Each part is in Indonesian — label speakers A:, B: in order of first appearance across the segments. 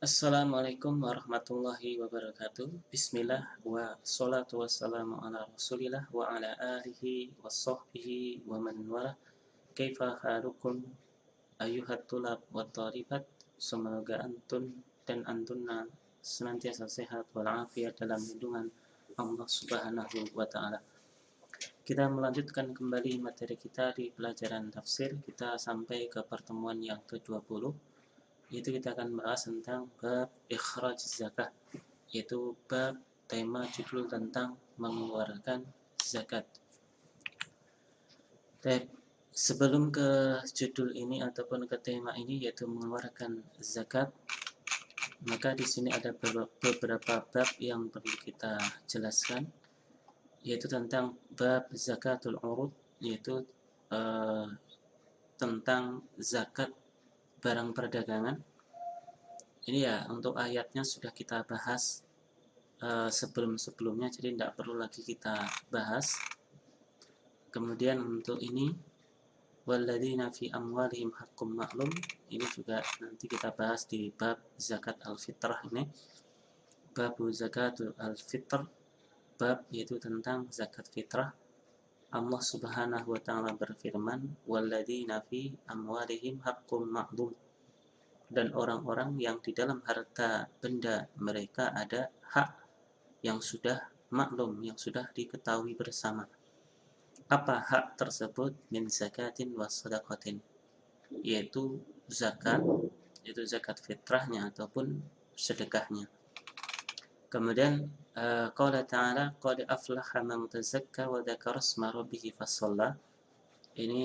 A: Assalamualaikum warahmatullahi wabarakatuh. Bismillah wa salatu wassalamu ala rasulillah wa ala alihi wa sahbihi wa man wala. Kaifa halukum ayuhat tulab wa talibat. Semoga antun dan antunna senantiasa sehat walafiat dalam lindungan Allah Subhanahu wa taala. Kita melanjutkan kembali materi kita di pelajaran tafsir. Kita sampai ke pertemuan yang ke-20, yaitu kita akan bahas tentang bab ikhraj zakat, yaitu bab tema judul tentang mengeluarkan zakat. Baik, sebelum ke judul ini ataupun ke tema ini yaitu mengeluarkan zakat, maka di sini ada beberapa bab yang perlu kita jelaskan, yaitu tentang bab zakatul urud, yaitu tentang zakat barang perdagangan. Ini ya untuk ayatnya sudah kita bahas sebelum-sebelumnya, jadi tidak perlu lagi kita bahas. Kemudian untuk ini walladzina fi amwalihim haqqum ma'lum, ini juga nanti kita bahas di bab zakat al-fitrah ini. Bab zakatul al-fitr, bab yaitu tentang zakat fitrah. Allah Subhanahu wa taala berfirman, walladzina fi amwalihim haqqum ma'lum, dan orang-orang yang di dalam harta benda mereka ada hak yang sudah maklum, yang sudah diketahui bersama. Apa hak tersebut? Min zakatin wa sadaqatin, yaitu zakat fitrahnya ataupun sedekahnya. Kemudian qala ta'ala qad aflaha man tazakka wa dzakara isma rabbih fasalla. Ini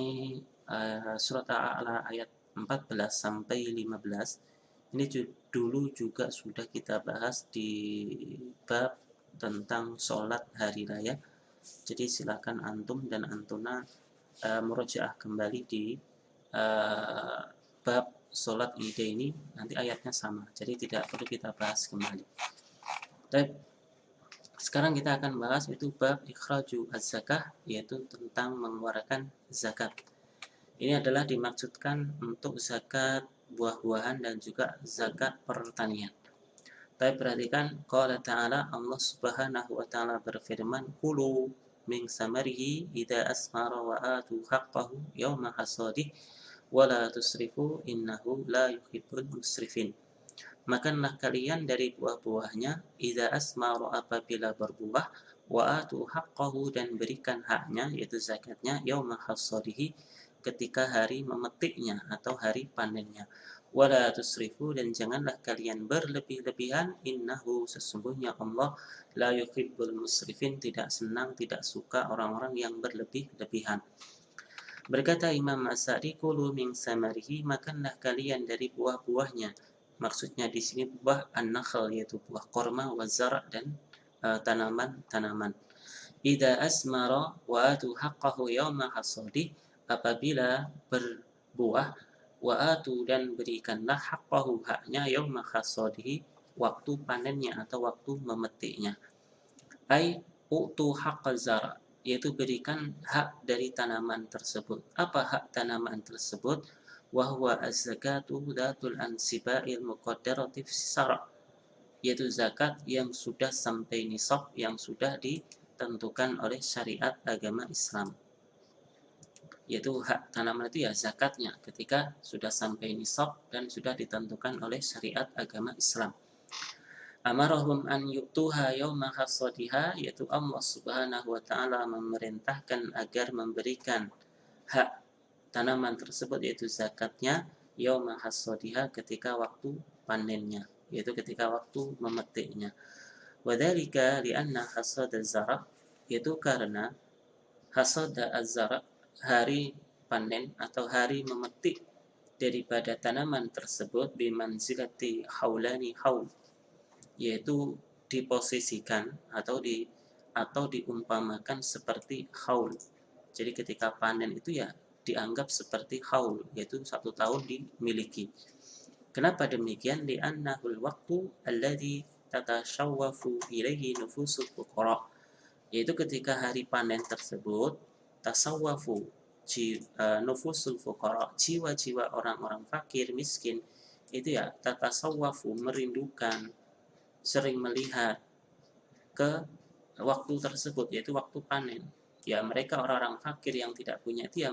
A: surat Al-A'la ayat 14 sampai 15. Ini dulu juga sudah kita bahas di bab tentang sholat hari raya. Jadi silakan antum dan antuna murojaah kembali di bab sholat ide ini, nanti ayatnya sama, jadi tidak perlu kita bahas kembali. Baik, sekarang kita akan bahas itu bab ikhraju az-zakah, yaitu tentang mengeluarkan zakat. Ini adalah dimaksudkan untuk zakat buah-buahan dan juga zakat pertanian. Tapi perhatikan, qala ta'ala, Allah Subhanahu wa taala berfirman, kulu min samarihi idza asmara wa atu haqqahu yawma hasadih wa la tusrifu innahu la yuhibbul musrifin. Makanlah kalian dari buah-buahnya idza asmara, apabila berbuah, wa atu haqqahu, dan berikan haknya yaitu zakatnya, yauma hasadihi, ketika hari memetiknya atau hari panennya. Wala tusrifu, dan janganlah kalian berlebih-lebihan, innahu, sesungguhnya Allah, la yuhibbul musrifin, tidak senang, tidak suka orang-orang yang berlebih-lebihan. Berkata Imam As-Sa'di, kulu min samarihi, makanlah kalian dari buah-buahnya. Maksudnya di sini buah an-nakhl, yaitu buah korma, wa zara', dan tanaman-tanaman. Idza asmara wa atu haqqahu yawma hasadi, apabila berbuah, wa atu, dan berikanlah haqqahu, haknya, yawma hasadihi, waktu panennya atau waktu memetiknya. Ai utu haqqa zara', yaitu berikan hak dari tanaman tersebut. Apa hak tanaman tersebut? Wahwa az-zakatu datul ansiba'il muqaddarati fis-sara', yaitu zakat yang sudah sampai nisab, yang sudah ditentukan oleh syariat agama Islam. Yaitu hak tanaman itu ya zakatnya ketika sudah sampai nisab dan sudah ditentukan oleh syariat agama Islam. Amarahum an yu'tuha yawma hasadiha, yaitu Allah Subhanahu wa taala memerintahkan agar memberikan hak tanaman tersebut yaitu zakatnya yauma hasadiha, ketika waktu panennya, yaitu ketika waktu memetiknya. Wadzalika lianna hasad az-zara', yaitu karena hasad az-zara', hari panen atau hari memetik daripada tanaman tersebut, bimanzilati haulani haul, yaitu diposisikan atau diumpamakan seperti haul. Jadi ketika panen itu ya dianggap seperti haul, yaitu 1 tahun dimiliki. Kenapa demikian? Li'annahul waqtu alladhi tatashawwafu ilaihi nufusul fuqara, yaitu ketika hari panen tersebut, tasawwafu nufusul fuqara, jiwa-jiwa orang-orang fakir miskin, itu ya tatasawwafu, merindukan, sering melihat ke waktu tersebut, yaitu waktu panen. Ya, mereka orang-orang fakir yang tidak punya itu ya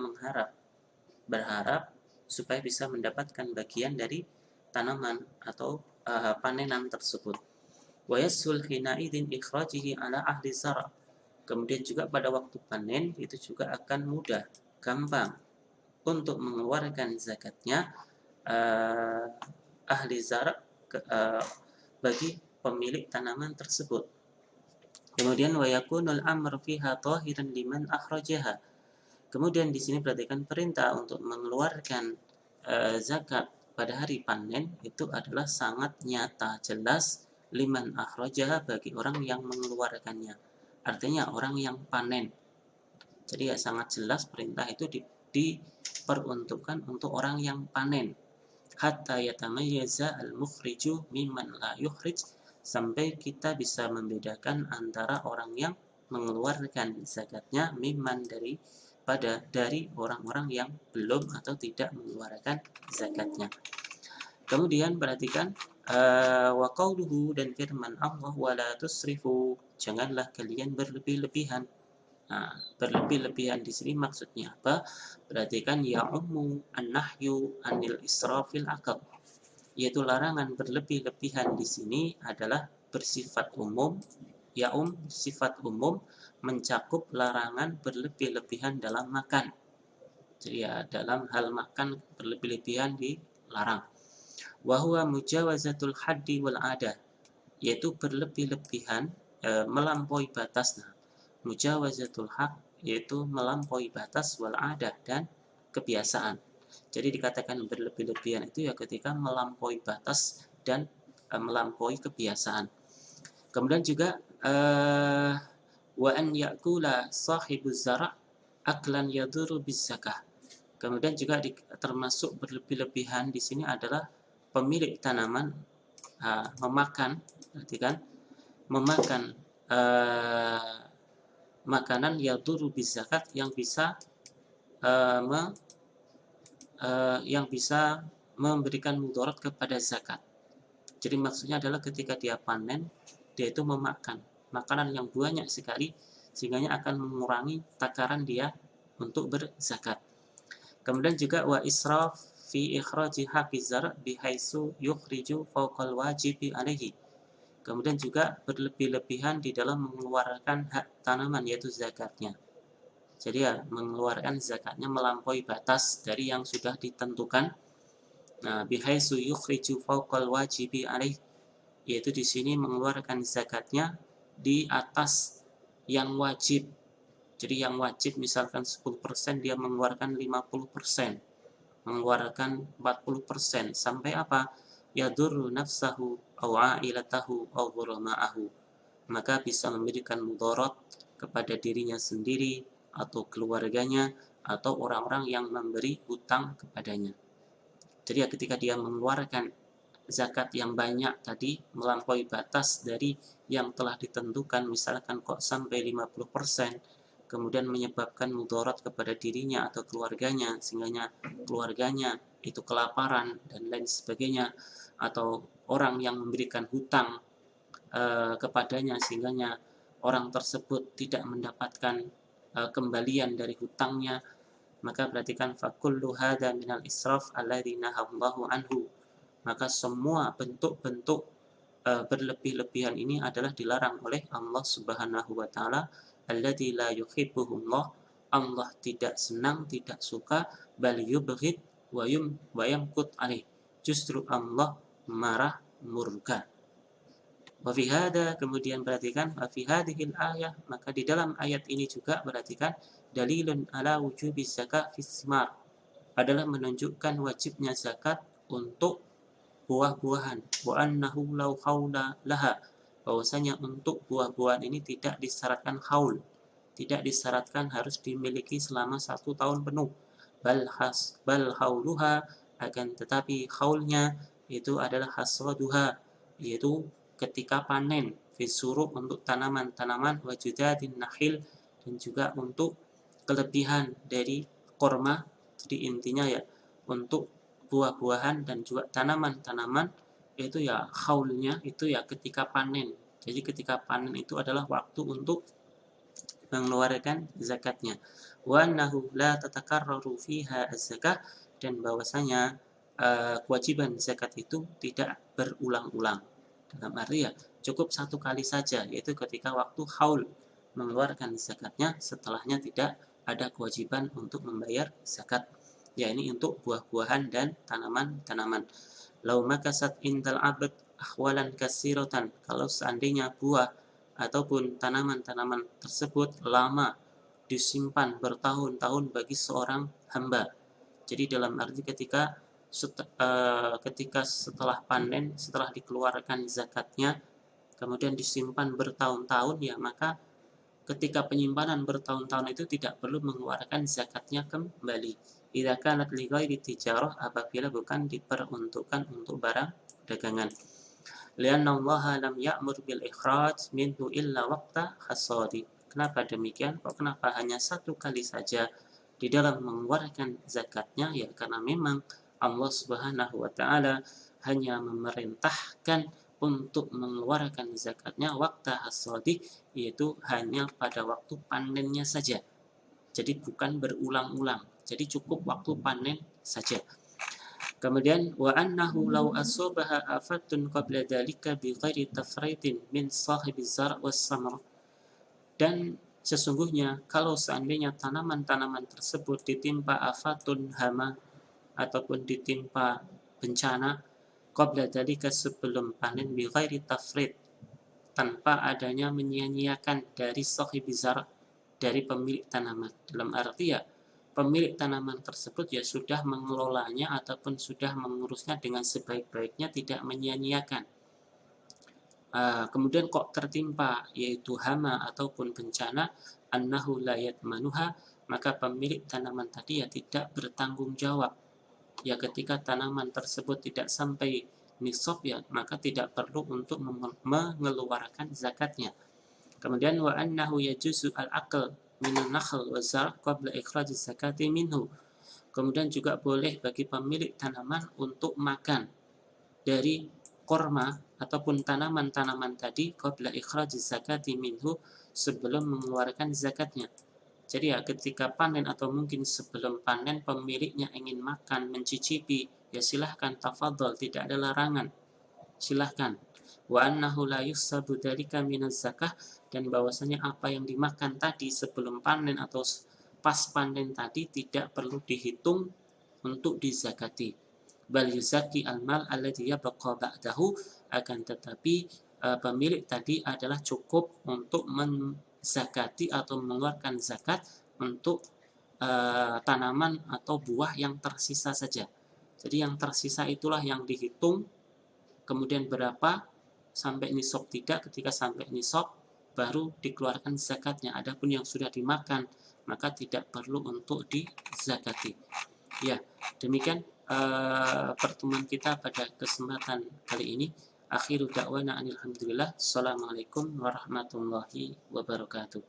A: berharap supaya bisa mendapatkan bagian dari tanaman atau panenan tersebut. Wa yasul hina idzin ikhrajihi ala ahli zara. Kemudian juga pada waktu panen itu juga akan mudah, gampang untuk mengeluarkan zakatnya ahli zara bagi pemilik tanaman tersebut. Kemudian wa yakunul amr fiha tahiran liman akhrajaha. Kemudian di sini perhatikan perintah untuk mengeluarkan zakat pada hari panen itu adalah sangat nyata, jelas liman akhrajaha, bagi orang yang mengeluarkannya. Artinya orang yang panen. Jadi ya sangat jelas perintah itu diperuntukkan untuk orang yang panen. Hatta yatamayyaza al-mukhriju mimman la yukhrij, sampai kita bisa membedakan antara orang yang mengeluarkan zakatnya mimman dari orang-orang yang belum atau tidak mengeluarkan zakatnya. Kemudian perhatikan wa qauluhu, dan firman Allah, wala tusrifu, janganlah kalian berlebih-lebihan. Nah, berlebih-lebihan di sini maksudnya apa? Perhatikan ya ummu an-nahyu anil israfil akal, yaitu larangan berlebih-lebihan di sini adalah bersifat umum. Ya sifat umum mencakup larangan berlebih-lebihan dalam makan. Jadi ya dalam hal makan berlebih-lebihan dilarang. Wa huwa mujawazatul haddi wal adah, yaitu berlebih-lebihan melampaui batas. Nah, mujawazatul haq yaitu melampaui batas, wal adah dan kebiasaan. Jadi dikatakan berlebih-lebihan itu ya ketika melampaui batas dan melampaui kebiasaan. Kemudian juga wa an yakula sahibuz zara' aklan yaduru bizakah. Kemudian juga termasuk berlebih-lebihan di sini adalah pemilik tanaman memakan, perhatikan, memakan makanan yaduru bizakat yang bisa yang bisa memberikan mudarat kepada zakat. Jadi maksudnya adalah ketika dia panen, dia itu memakan makanan yang banyak sekali, sehingga akan mengurangi takaran dia untuk berzakat. Kemudian juga wa israf fi ikhraji haqqiz zar' bihaisu yukhriju fawqal wajibi alaihi. Kemudian juga berlebih-lebihan di dalam mengeluarkan hak tanaman, yaitu zakatnya. Jadi ya mengeluarkan zakatnya melampaui batas dari yang sudah ditentukan. Nah, bihaisu yukhriju fawqal wajibi alaihi, yaitu di sini mengeluarkan zakatnya di atas yang wajib. Jadi yang wajib misalkan 10%, dia mengeluarkan 50%, mengeluarkan 40%, sampai apa? Yadurru nafsahu aw ailatahu aw ghurama'ahu, maka bisa memberikan mudarat kepada dirinya sendiri atau keluarganya atau orang-orang yang memberi hutang kepadanya. Jadi ya ketika dia mengeluarkan zakat yang banyak tadi melampaui batas dari yang telah ditentukan, misalkan kok sampai 50%, kemudian menyebabkan mudarat kepada dirinya atau keluarganya, sehingga keluarganya itu kelaparan dan lain sebagainya, atau orang yang memberikan hutang kepadanya sehingga orang tersebut tidak mendapatkan kembalian dari hutangnya, maka perhatikan fakullu hadza minal israf alladzi nahallahu anhu, maka semua bentuk-bentuk berlebih-lebihan ini adalah dilarang oleh Allah Subhanahu wa taala. Alladzi la yuhibbuhullah, Allah tidak senang, tidak suka, bal yubghid wa yamqut alaih, justru Allah marah, murka. Wa fi hada, kemudian perhatikan wa fi hadhil ayah, maka di dalam ayat ini juga perhatikan dalilun ala wujubi zakat fis simar, adalah menunjukkan wajibnya zakat untuk buah-buahan. Wa annahu law haula laha, bahwasanya untuk buah-buahan ini tidak disyaratkan haul, tidak disyaratkan harus dimiliki selama 1 tahun penuh. Bal hauluha, akan tetapi haulnya itu adalah hasraduha, yaitu ketika panen, fisuruh untuk tanaman-tanaman, wajudadin nakhil, dan juga untuk kelebihan dari korma. Jadi intinya ya untuk buah-buahan dan juga tanaman-tanaman itu ya haulnya itu ya ketika panen. Jadi ketika panen itu adalah waktu untuk mengeluarkan zakatnya. Wa annahu la tatakarraru fiha az-zakah, dan bahwasanya kewajiban zakat itu tidak berulang-ulang. Dalam arti ya cukup satu kali saja, yaitu ketika waktu haul mengeluarkan zakatnya, setelahnya tidak ada kewajiban untuk membayar zakat. Ya, ini untuk buah-buahan dan tanaman-tanaman. Lau makasat indal abad ahwalan kasiratan, kalau seandainya buah ataupun tanaman-tanaman tersebut lama disimpan bertahun-tahun bagi seorang hamba. Jadi dalam arti ketika setelah panen, setelah dikeluarkan zakatnya, kemudian disimpan bertahun-tahun, ya maka ketika penyimpanan bertahun-tahun itu tidak perlu mengeluarkan zakatnya kembali. Idza kanat li ghairi tijarah, apabila bukan diperuntukkan untuk barang dagangan. Lianna Allah lam ya'mur bil ikhraj minhu illa waqta hasadi. Kenapa demikian? Kenapa hanya satu kali saja di dalam mengeluarkan zakatnya? Ya karena memang Allah Subhanahu wa taala hanya memerintahkan untuk mengeluarkan zakatnya waqta hasadi, yaitu hanya pada waktu panennya saja. Jadi bukan berulang-ulang. Jadi cukup waktu panen saja. Kemudian wa annahu law asabaha afatun qabla dzalika bi ghairi tafritin min sahibi zar' was samar. Dan sesungguhnya kalau seandainya tanaman-tanaman tersebut ditimpa afatun hama ataupun ditimpa bencana qabla dzalika sebelum panen bi ghairi tafrit, tanpa adanya menyia-nyiakan dari sahibi zar', dari pemilik tanaman. Dalam arti ya pemilik tanaman tersebut ya sudah mengelolanya ataupun sudah mengurusnya dengan sebaik-baiknya, tidak menyia-nyiakan. Kemudian kok tertimpa yaitu hama ataupun bencana, annahu la yatmanuha, maka pemilik tanaman tadi ya tidak bertanggung jawab. Ya ketika tanaman tersebut tidak sampai nisab, ya maka tidak perlu untuk mengeluarkan zakatnya. Kemudian wa annahu yajuzu al-aql minan nakhl wa zar' qabla ikhraj zakati minhu. Kemudian juga boleh bagi pemilik tanaman untuk makan dari korma ataupun tanaman-tanaman tadi qabla ikhraj zakati minhu, sebelum mengeluarkan zakatnya. Jadi ya ketika panen atau mungkin sebelum panen pemiliknya ingin makan, mencicipi, ya silahkan, tafadhol, tidak ada larangan. Silahkan. Wa annahu la yusabu dzalika minaz zakah, dan bahwasanya apa yang dimakan tadi sebelum panen atau pas panen tadi tidak perlu dihitung untuk dizakati. Bal yuzaki al-mal alladhi yabqa ba'dahu, akan tetapi pemilik tadi adalah cukup untuk menzakati atau mengeluarkan zakat untuk tanaman atau buah yang tersisa saja. Jadi yang tersisa itulah yang dihitung, kemudian berapa sampai nisab tidak, ketika sampai nisab baru dikeluarkan zakatnya. Adapun yang sudah dimakan maka tidak perlu untuk dizakati. Ya, demikian pertemuan kita pada kesempatan kali ini. Akhiru da'wana alhamdulillah. Assalamualaikum warahmatullahi wabarakatuh.